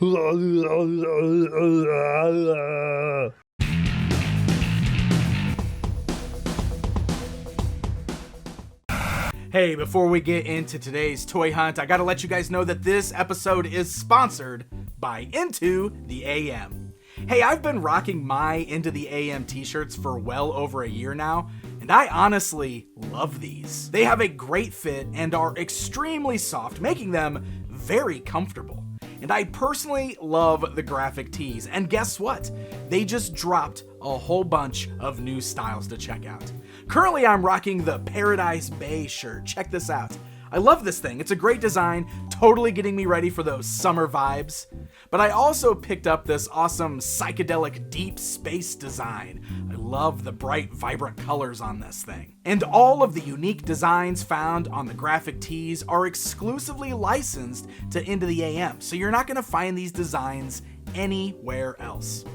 Hey, before we get into today's toy hunt, I gotta let you guys know that this episode is sponsored by Into the AM. Hey, I've been rocking my Into the AM t-shirts for well over a year now, and I honestly love these. They have a great fit and are extremely soft, making them very comfortable. And I personally love the graphic tees, and guess what? They just dropped a whole bunch of new styles to check out. Currently, I'm rocking the Paradise Bay shirt. Check this out. I love this thing. It's a great design, totally getting me ready for those summer vibes. But I also picked up this awesome psychedelic deep space design. I love the bright, vibrant colors on this thing. And all of the unique designs found on the graphic tees are exclusively licensed to Into the AM, so you're not gonna find these designs anywhere else.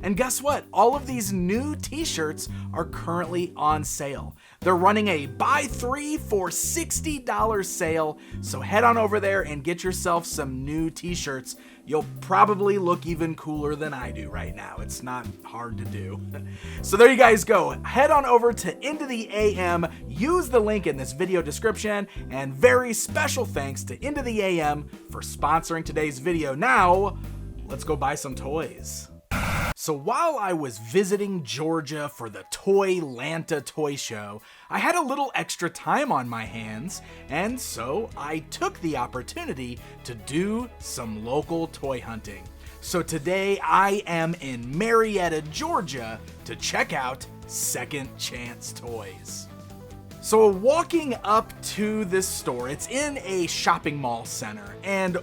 And guess what? All of these new t-shirts are currently on sale. They're running a buy 3 for $60 sale, so head on over there and get yourself some new t-shirts. You'll probably look even cooler than I do right now. It's not hard to do. So there you guys go. Head on over to Into the AM, use the link in this video description, and very special thanks to Into the AM for sponsoring today's video. Now, let's go buy some toys. So while I was visiting Georgia for the Toylanta toy show, I had a little extra time on my hands, and so I took the opportunity to do some local toy hunting. So today I am in Marietta, Georgia to check out Second Chance Toys. So walking up to this store, it's in a shopping mall center, and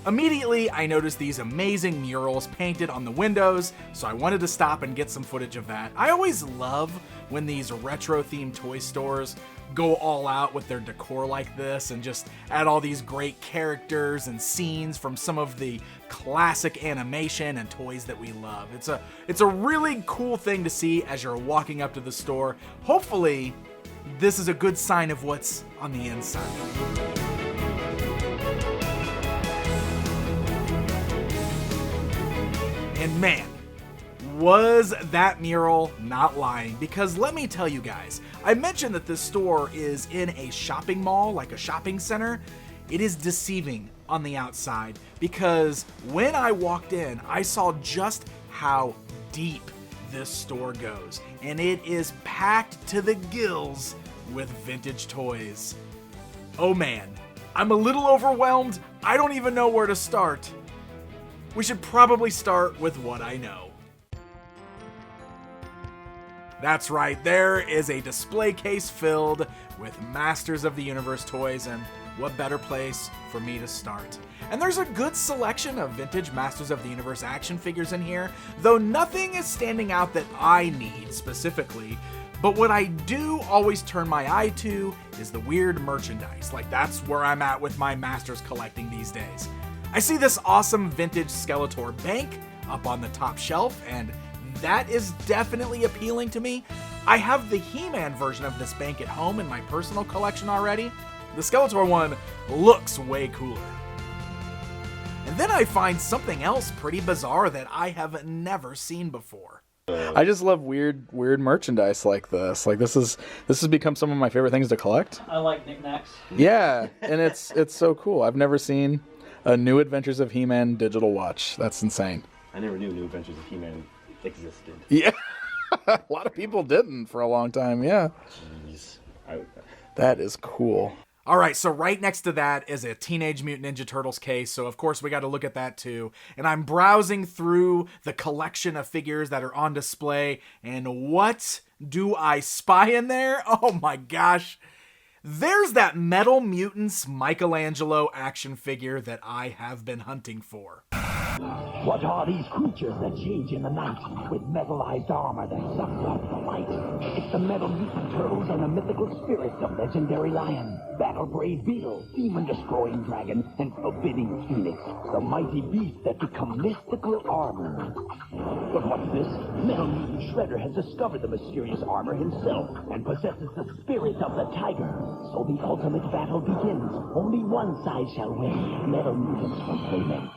immediately, I noticed these amazing murals painted on the windows, so I wanted to stop and get some footage of that. I always love when these retro-themed toy stores go all out with their decor like this and just add all these great characters and scenes from some of the classic animation and toys that we love. It's a really cool thing to see as you're walking up to the store. Hopefully, this is a good sign of what's on the inside. And man, was that mural not lying, because let me tell you guys, I mentioned that this store is in a shopping mall, like a shopping center. It is deceiving on the outside, because when I walked in, I saw just how deep this store goes, and it is packed to the gills with vintage toys. Oh man, I'm a little overwhelmed. I don't even know where to start. We should probably start with what I know. That's right, there is a display case filled with Masters of the Universe toys, and what better place for me to start? And there's a good selection of vintage Masters of the Universe action figures in here, though nothing is standing out that I need specifically. But what I do always turn my eye to is the weird merchandise. Like, that's where I'm at with my Masters collecting these days. I see this awesome vintage Skeletor bank up on the top shelf, and that is definitely appealing to me. I have the He-Man version of this bank at home in my personal collection already. The Skeletor one looks way cooler. And then I find something else pretty bizarre that I have never seen before. I just love weird merchandise like this. Like this has become some of my favorite things to collect. I like knickknacks. Yeah, and it's so cool. I've never seen a New Adventures of He-Man digital watch. That's insane. I never knew New Adventures of He-Man existed. Yeah, a lot of people didn't for a long time. Yeah, Jeez. That is cool. All right, so right next to that is a Teenage Mutant Ninja Turtles case, so of course we got to look at that too. And I'm browsing through the collection of figures that are on display, and what do I spy in there? Oh my gosh. There's that Metal Mutants Michelangelo action figure that I have been hunting for. What are these creatures that change in the night with metallized armor that sucks out the light? It's the Metal Mutant Turtles and the mythical spirits of Legendary Lion, Battle-Brave Beetle, Demon-Destroying Dragon, and Forbidding Phoenix, the mighty beasts that become mystical armor. But what's this? Metal Mutant Shredder has discovered the mysterious armor himself and possesses the spirit of the tiger. So the ultimate battle begins. Only one side shall win. Metal Mutants from Toylanta.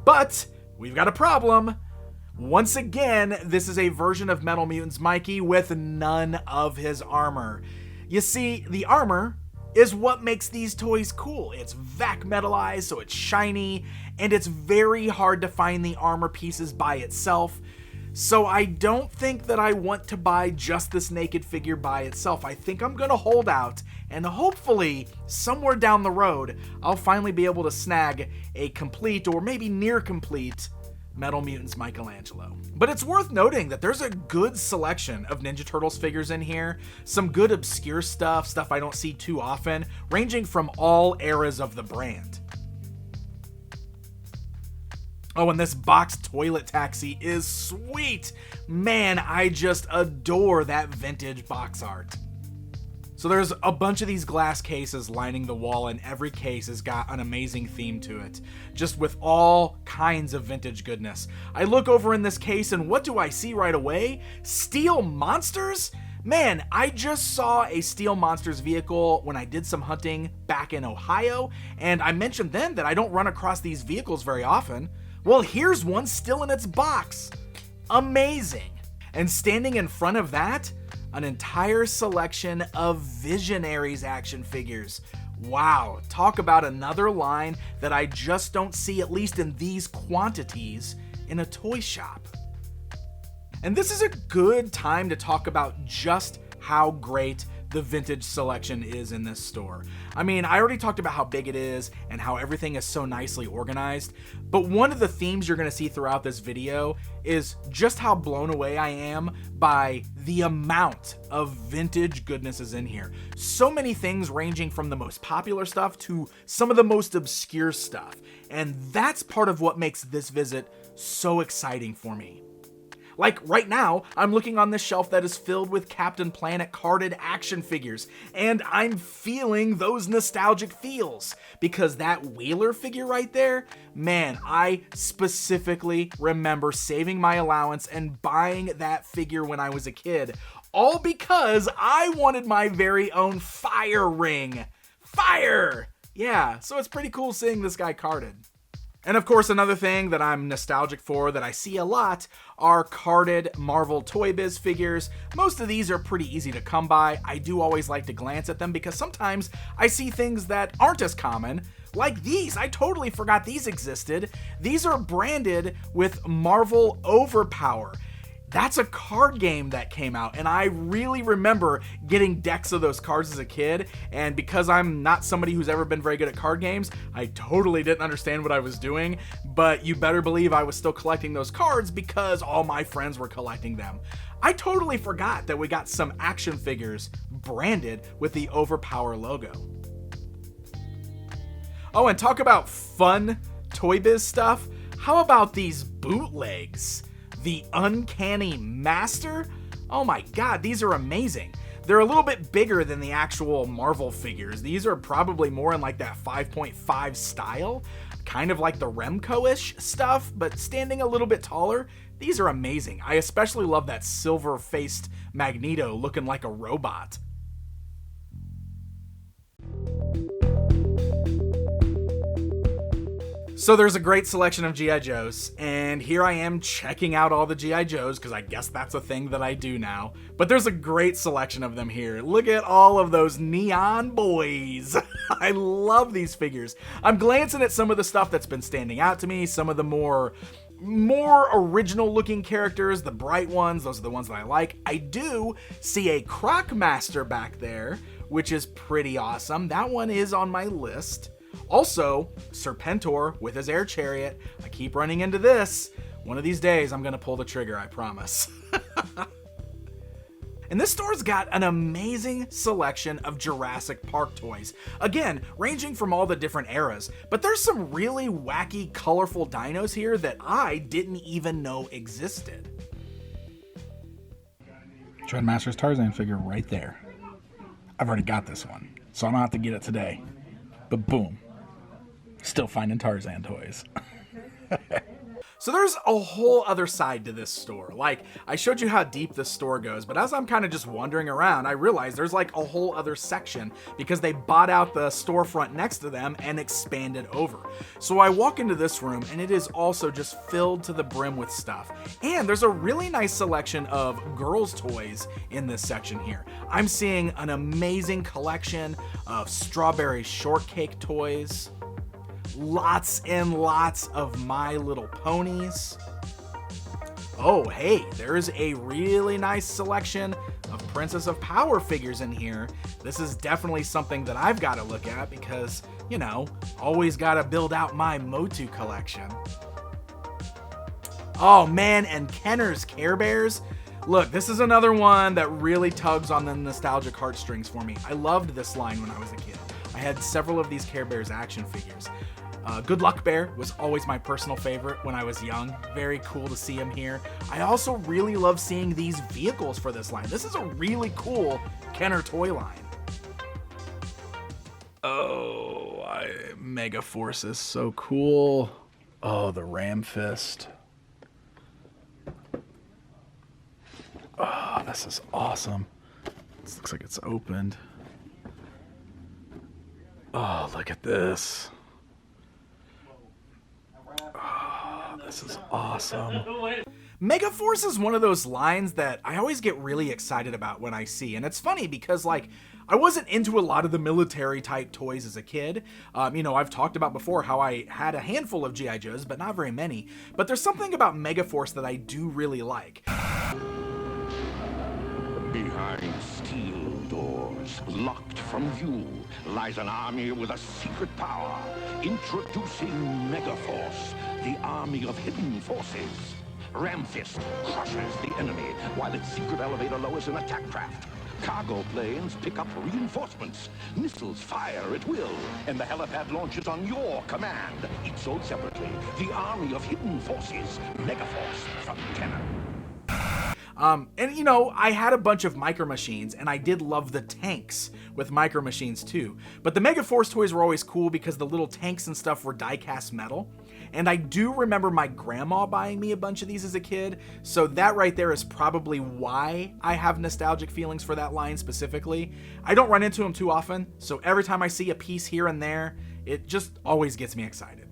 But we've got a problem. Once again, this is a version of Metal Mutants Mikey with none of his armor. You see, the armor is what makes these toys cool. It's vac metalized, so it's shiny, and it's very hard to find the armor pieces by itself. So I don't think that I want to buy just this naked figure by itself. I think I'm gonna hold out, and hopefully, somewhere down the road, I'll finally be able to snag a complete, or maybe near complete, Metal Mutants Michelangelo. But it's worth noting that there's a good selection of Ninja Turtles figures in here, some good obscure stuff I don't see too often, ranging from all eras of the brand. Oh, and this box toilet taxi is sweet! Man, I just adore that vintage box art. So there's a bunch of these glass cases lining the wall, and every case has got an amazing theme to it, just with all kinds of vintage goodness. I look over in this case, and what do I see right away? Steel Monsters? Man, I just saw a Steel Monsters vehicle when I did some hunting back in Ohio, and I mentioned then that I don't run across these vehicles very often. Well, here's one still in its box. Amazing. And standing in front of that, an entire selection of Visionaries action figures. Wow, talk about another line that I just don't see, at least in these quantities, in a toy shop. And this is a good time to talk about just how great the vintage selection is in this store. I mean, I already talked about how big it is and how everything is so nicely organized, but one of the themes you're gonna see throughout this video is just how blown away I am by the amount of vintage goodnesses in here. So many things ranging from the most popular stuff to some of the most obscure stuff. And that's part of what makes this visit so exciting for me. Like right now, I'm looking on this shelf that is filled with Captain Planet carded action figures, and I'm feeling those nostalgic feels, because that Wheeler figure right there, man, I specifically remember saving my allowance and buying that figure when I was a kid, all because I wanted my very own fire ring. Fire! Yeah, so it's pretty cool seeing this guy carded. And of course, another thing that I'm nostalgic for that I see a lot are carded Marvel ToyBiz figures. Most of these are pretty easy to come by. I do always like to glance at them because sometimes I see things that aren't as common, like these. I totally forgot these existed. These are branded with Marvel Overpower. That's a card game that came out, and I really remember getting decks of those cards as a kid, and because I'm not somebody who's ever been very good at card games, I totally didn't understand what I was doing, but you better believe I was still collecting those cards because all my friends were collecting them. I totally forgot that we got some action figures branded with the Overpower logo. Oh, and talk about fun ToyBiz stuff. How about these bootlegs? The Uncanny Master? Oh my god, these are amazing. They're a little bit bigger than the actual Marvel figures. These are probably more in like that 5.5 style, kind of like the Remco-ish stuff, but standing a little bit taller. These are amazing. I especially love that silver-faced Magneto looking like a robot. So there's a great selection of G.I. Joes, and here I am checking out all the G.I. Joes, because I guess that's a thing that I do now. But there's a great selection of them here. Look at all of those neon boys. I love these figures. I'm glancing at some of the stuff that's been standing out to me, some of the more original looking characters, the bright ones, those are the ones that I like. I do see a Crocmaster back there, which is pretty awesome. That one is on my list. Also, Serpentor with his air chariot. I keep running into this. One of these days, I'm gonna pull the trigger, I promise. And this store's got an amazing selection of Jurassic Park toys. Again, ranging from all the different eras, but there's some really wacky, colorful dinos here that I didn't even know existed. Dreadmaster's Tarzan figure right there. I've already got this one, so I don't have to get it today. But boom. Still finding Tarzan toys. So there's a whole other side to this store. Like, I showed you how deep this store goes, but as I'm kind of just wandering around, I realized there's like a whole other section because they bought out the storefront next to them and expanded over. So I walk into this room and it is also just filled to the brim with stuff. And there's a really nice selection of girls' toys in this section here. I'm seeing an amazing collection of strawberry shortcake toys. Lots and lots of My Little Ponies. Oh, hey, there's a really nice selection of Princess of Power figures in here. This is definitely something that I've got to look at because, you know, always got to build out my MOTU collection. Oh man, and Kenner's Care Bears. Look, this is another one that really tugs on the nostalgic heartstrings for me. I loved this line when I was a kid. I had several of these Care Bears action figures. Good Luck Bear was always my personal favorite when I was young. Very cool to see him here. I also really love seeing these vehicles for this line. This is a really cool Kenner toy line. Oh, Mega Force is so cool. Oh, the Ram Fist. Oh, this is awesome. This looks like it's opened. Oh, look at this. Oh, this is awesome. Mega Force is one of those lines that I always get really excited about when I see. And it's funny because, like, I wasn't into a lot of the military type toys as a kid. You know, I've talked about before how I had a handful of G.I. Joes, but not very many. But there's something about Mega Force that I do really like. Behind steel doors, locked from view, lies an army with a secret power. Introducing Megaforce, the army of hidden forces. Ramfist crushes the enemy while its secret elevator lowers an attack craft. Cargo planes pick up reinforcements. Missiles fire at will, and the helipad launches on your command. Each sold separately, the army of hidden forces. Megaforce from Kenner. And you know, I had a bunch of Micro Machines, and I did love the tanks with Micro Machines too. But the Mega Force toys were always cool because the little tanks and stuff were die-cast metal. And I do remember my grandma buying me a bunch of these as a kid, so that right there is probably why I have nostalgic feelings for that line specifically. I don't run into them too often, so every time I see a piece here and there, it just always gets me excited.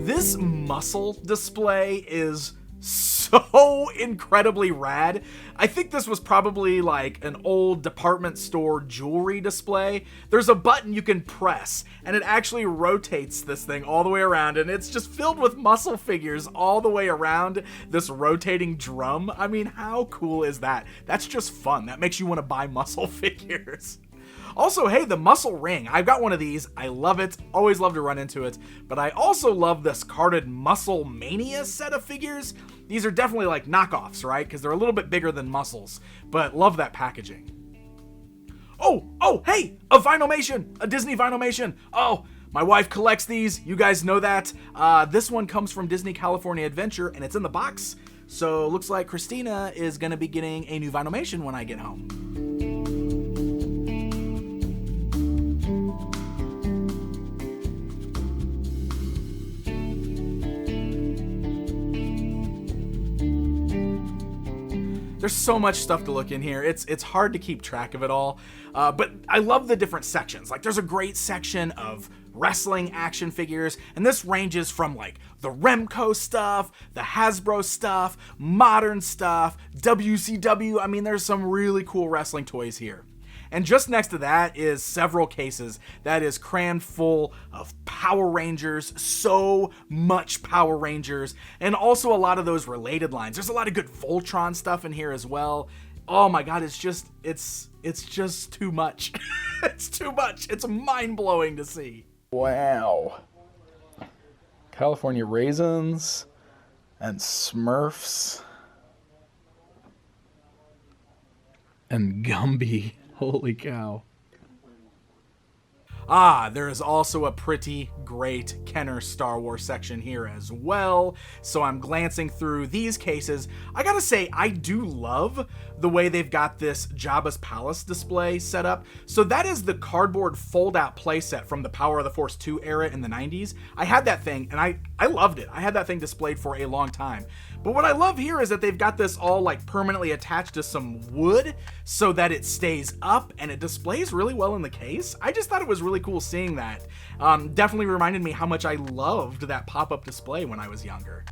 This muscle display is so incredibly rad. I think this was probably like an old department store jewelry display. There's a button you can press, and it actually rotates this thing all the way around, and it's just filled with muscle figures all the way around this rotating drum. I mean, how cool is that? That's just fun. That makes you want to buy muscle figures. Also, hey, the muscle ring. I've got one of these. I love it. Always love to run into it. But I also love this carded Muscle Mania set of figures. These are definitely like knockoffs, right? Because they're a little bit bigger than muscles. But love that packaging. Oh, hey, a Vinylmation, a Disney Vinylmation. Oh, my wife collects these. You guys know that. This one comes from Disney California Adventure, and it's in the box. So looks like Christina is going to be getting a new Vinylmation when I get home. There's so much stuff to look in here. It's hard to keep track of it all, but I love the different sections. Like, there's a great section of wrestling action figures, and this ranges from like the Remco stuff, the Hasbro stuff, modern stuff, WCW. I mean, there's some really cool wrestling toys here. And just next to that is several cases that is crammed full of Power Rangers, so much Power Rangers, and also a lot of those related lines. There's a lot of good Voltron stuff in here as well. Oh my god, it's just too much. It's too much. It's mind-blowing to see. Wow. California Raisins and Smurfs and Gumby. Holy cow. There is also a pretty great Kenner Star Wars section here as well. So I'm glancing through these cases. I gotta say, I do love the way they've got this Jabba's Palace display set up. So that is the cardboard fold-out playset from the Power of the Force 2 era in the 90s. I had that thing, and I loved it. I had that thing displayed for a long time. But what I love here is that they've got this all like permanently attached to some wood so that it stays up and it displays really well in the case. I just thought it was really cool seeing that. Definitely reminded me how much I loved that pop-up display when I was younger.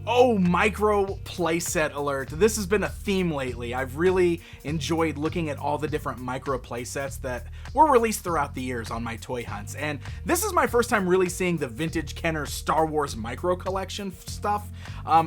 Oh, micro playset alert. This has been a theme lately. I've really enjoyed looking at all the different micro playsets that were released throughout the years on my toy hunts. And this is my first time really seeing the vintage Kenner Star Wars micro collection stuff.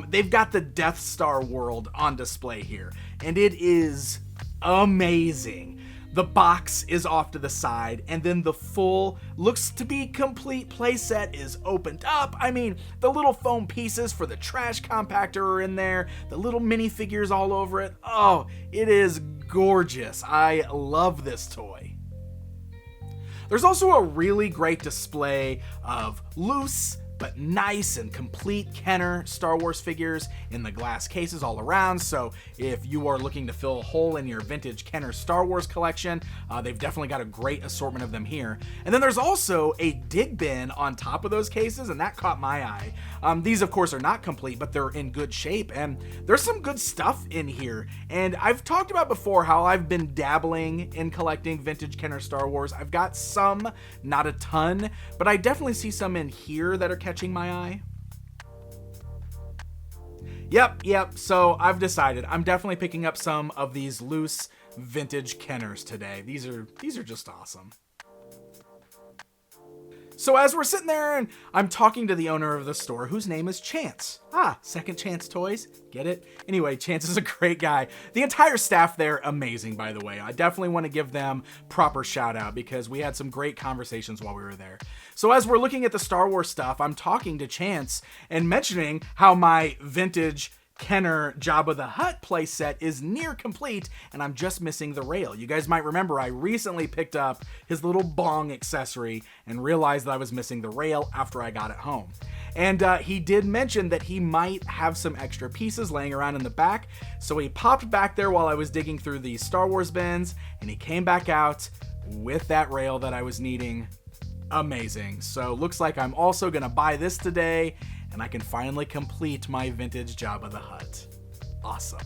They've got the Death Star world on display here, and it is amazing. The box is off to the side, and then the full, looks to be complete playset is opened up. I mean, the little foam pieces for the trash compactor are in there, the little minifigures all over it. Oh, it is gorgeous. I love this toy. There's also a really great display of loose but nice and complete Kenner Star Wars figures in the glass cases all around. So if you are looking to fill a hole in your vintage Kenner Star Wars collection, they've definitely got a great assortment of them here. And then there's also a dig bin on top of those cases, and that caught my eye. These of course are not complete, but they're in good shape, and there's some good stuff in here. And I've talked about before how I've been dabbling in collecting vintage Kenner Star Wars. I've got some, not a ton, but I definitely see some in here that are catching my eye. Yep, so I've decided I'm definitely picking up some of these loose vintage Kenners today. These are just awesome. So as we're sitting there and I'm talking to the owner of the store, whose name is Chance. Second Chance Toys. Get it? Anyway, Chance is a great guy. The entire staff there, amazing, by the way. I definitely want to give them proper shout out because we had some great conversations while we were there. So as we're looking at the Star Wars stuff, I'm talking to Chance and mentioning how my vintage Kenner Jabba the Hutt playset is near complete, and I'm just missing the rail. You guys might remember I recently picked up his little bong accessory and realized that I was missing the rail after I got it home. And he did mention that he might have some extra pieces laying around in the back, so he popped back there while I was digging through the Star Wars bins, and he came back out with that rail that I was needing. Amazing. So looks like I'm also gonna buy this today, and I can finally complete my vintage Jabba the Hutt. Awesome.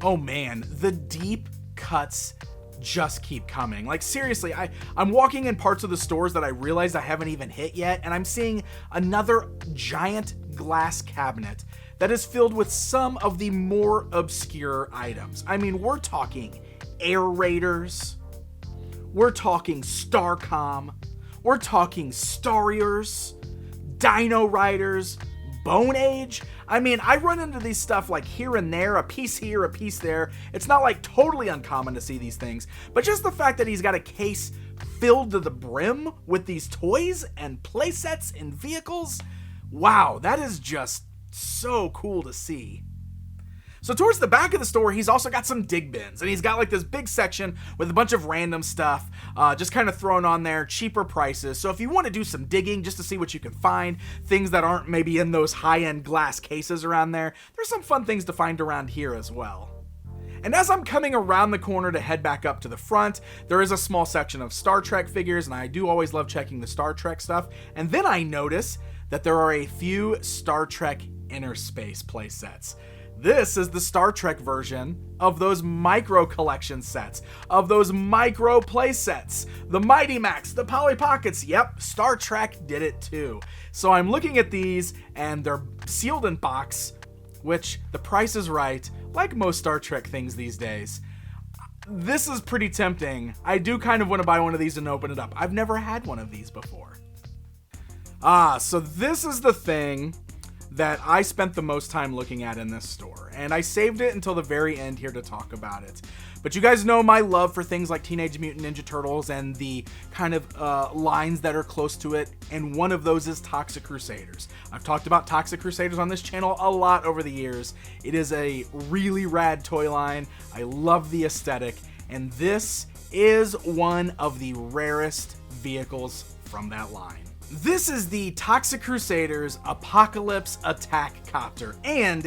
Oh man, the deep cuts just keep coming. Like seriously, I'm walking in parts of the stores that I realized I haven't even hit yet, and I'm seeing another giant glass cabinet that is filled with some of the more obscure items. I mean, we're talking Air Raiders, we're talking Starcom, we're talking Stariers, Dino Riders, Bone Age. I mean, I run into these stuff like here and there, a piece here, a piece there. It's not like totally uncommon to see these things, but just the fact that he's got a case filled to the brim with these toys and playsets and vehicles, wow, that is just so cool to see. So towards the back of the store, he's also got some dig bins, and he's got like this big section with a bunch of random stuff, just kind of thrown on there, cheaper prices. So if you want to do some digging just to see what you can find, things that aren't maybe in those high-end glass cases around there, there's some fun things to find around here as well. And as I'm coming around the corner to head back up to the front, there is a small section of Star Trek figures, and I do always love checking the Star Trek stuff. And then I notice that there are a few Star Trek Inner Space playsets. This is the Star Trek version of those micro collection sets, of those micro play sets. The Mighty Max, the Polly Pockets, yep, Star Trek did it too. So I'm looking at these and they're sealed in box, which the price is right, like most Star Trek things these days. This is pretty tempting. I do kind of want to buy one of these and open it up. I've never had one of these before. So this is the thing that I spent the most time looking at in this store, and I saved it until the very end here to talk about it. But you guys know my love for things like Teenage Mutant Ninja Turtles and the kind of lines that are close to it, and one of those is Toxic Crusaders. I've talked about Toxic Crusaders on this channel a lot over the years. It is a really rad toy line. I love the aesthetic, and this is one of the rarest vehicles from that line. This is the Toxic Crusaders Apocalypse Attack Copter, and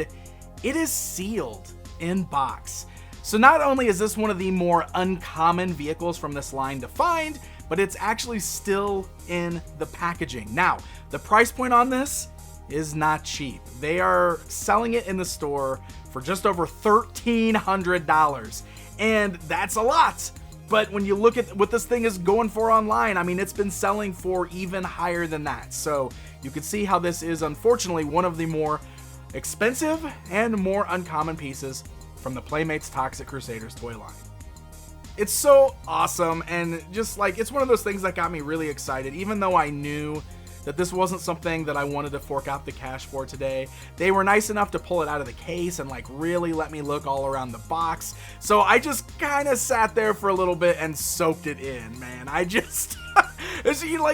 it is sealed in box. So not only is this one of the more uncommon vehicles from this line to find, but it's actually still in the packaging. Now, the price point on this is not cheap. They are selling it in the store for just over $1,300, and that's a lot. But when you look at what this thing is going for online, I mean, it's been selling for even higher than that. So you can see how this is, unfortunately, one of the more expensive and more uncommon pieces from the Playmates Toxic Crusaders toy line. It's so awesome, and just like, it's one of those things that got me really excited, even though I knew that this wasn't something that I wanted to fork out the cash for today. They were nice enough to pull it out of the case and like really let me look all around the box. So I just kind of sat there for a little bit and soaked it in, man. I just, have you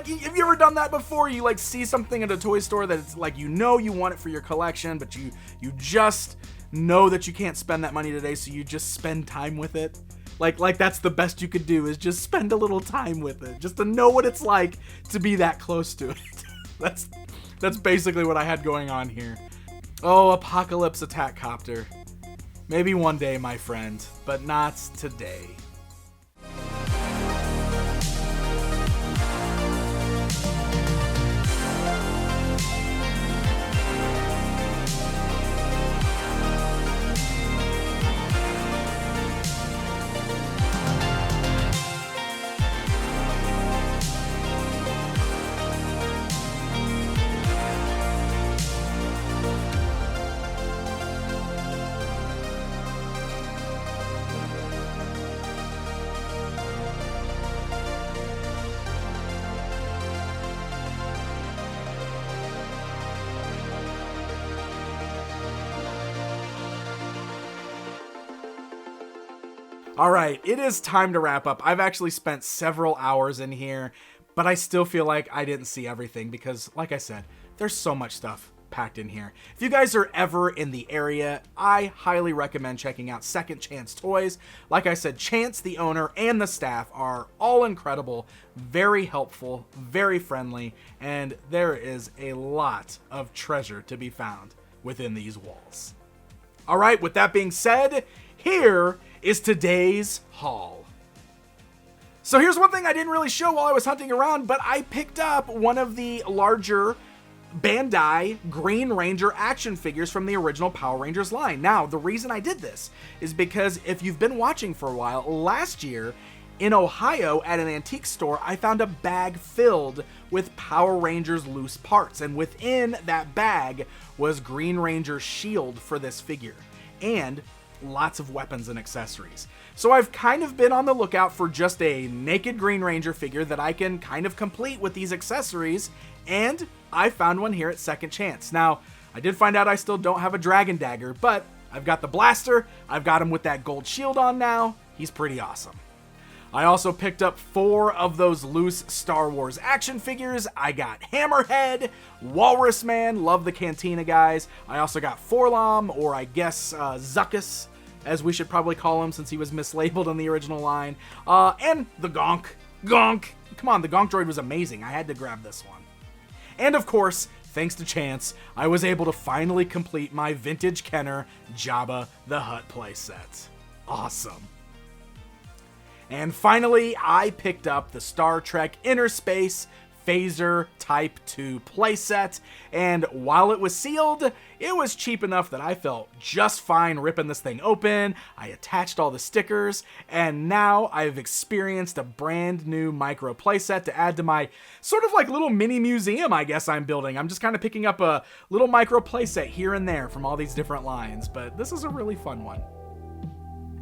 ever done that before? You like see something at a toy store that it's like, you know, you want it for your collection, but you just know that you can't spend that money today, so you just spend time with it. Like that's the best you could do, is just spend a little time with it, just to know what it's like to be that close to it. That's basically what I had going on here. Oh, Apocalypse Attack Copter. Maybe one day, my friend, but not today. All right, it is time to wrap up. I've actually spent several hours in here, but I still feel like I didn't see everything because, like I said, there's so much stuff packed in here. If you guys are ever in the area, I highly recommend checking out Second Chance Toys. Like I said, Chance, the owner, and the staff are all incredible, very helpful, very friendly, and there is a lot of treasure to be found within these walls. All right, with that being said, here is today's haul. So here's one thing I didn't really show while I was hunting around, but I picked up one of the larger Bandai Green Ranger action figures from the original Power Rangers line. Now, the reason I did this is because if you've been watching for a while, last year in Ohio at an antique store, I found a bag filled with Power Rangers loose parts, and within that bag was Green Ranger's shield for this figure, and lots of weapons and accessories. So I've kind of been on the lookout for just a naked Green Ranger figure that I can kind of complete with these accessories, and I found one here at Second Chance. Now, I did find out I still don't have a Dragon Dagger, but I've got the blaster, I've got him with that gold shield on now. He's pretty awesome. I also picked up 4 of those loose Star Wars action figures. I got Hammerhead, Walrus Man, love the Cantina guys. I also got Forlom, or I guess Zuckus, as we should probably call him since he was mislabeled in the original line. And the Gonk. Gonk! Come on, the Gonk droid was amazing. I had to grab this one. And of course, thanks to Chance, I was able to finally complete my vintage Kenner Jabba the Hutt playset. Awesome. And finally, I picked up the Star Trek Inner Space Phaser Type 2 playset, and while it was sealed, it was cheap enough that I felt just fine ripping this thing open. I attached all the stickers, and now I've experienced a brand new micro playset to add to my sort of like little mini museum, I guess I'm building. I'm just kind of picking up a little micro playset here and there from all these different lines, but this is a really fun one.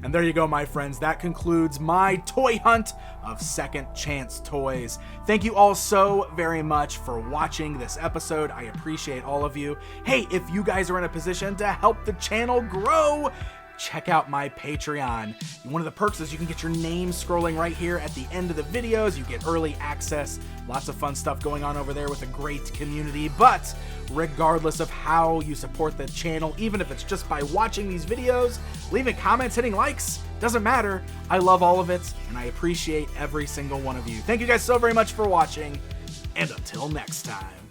And there you go, my friends. That concludes my toy hunt of Second Chance Toys. Thank you all so very much for watching this episode. I appreciate all of you. Hey, if you guys are in a position to help the channel grow, check out my Patreon. One of the perks is you can get your name scrolling right here at the end of the videos. You get early access, lots of fun stuff going on over there with a great community. But regardless of how you support the channel, even if it's just by watching these videos, leaving comments, hitting likes, doesn't matter. I love all of it, and I appreciate every single one of you. Thank you guys so very much for watching, and until next time.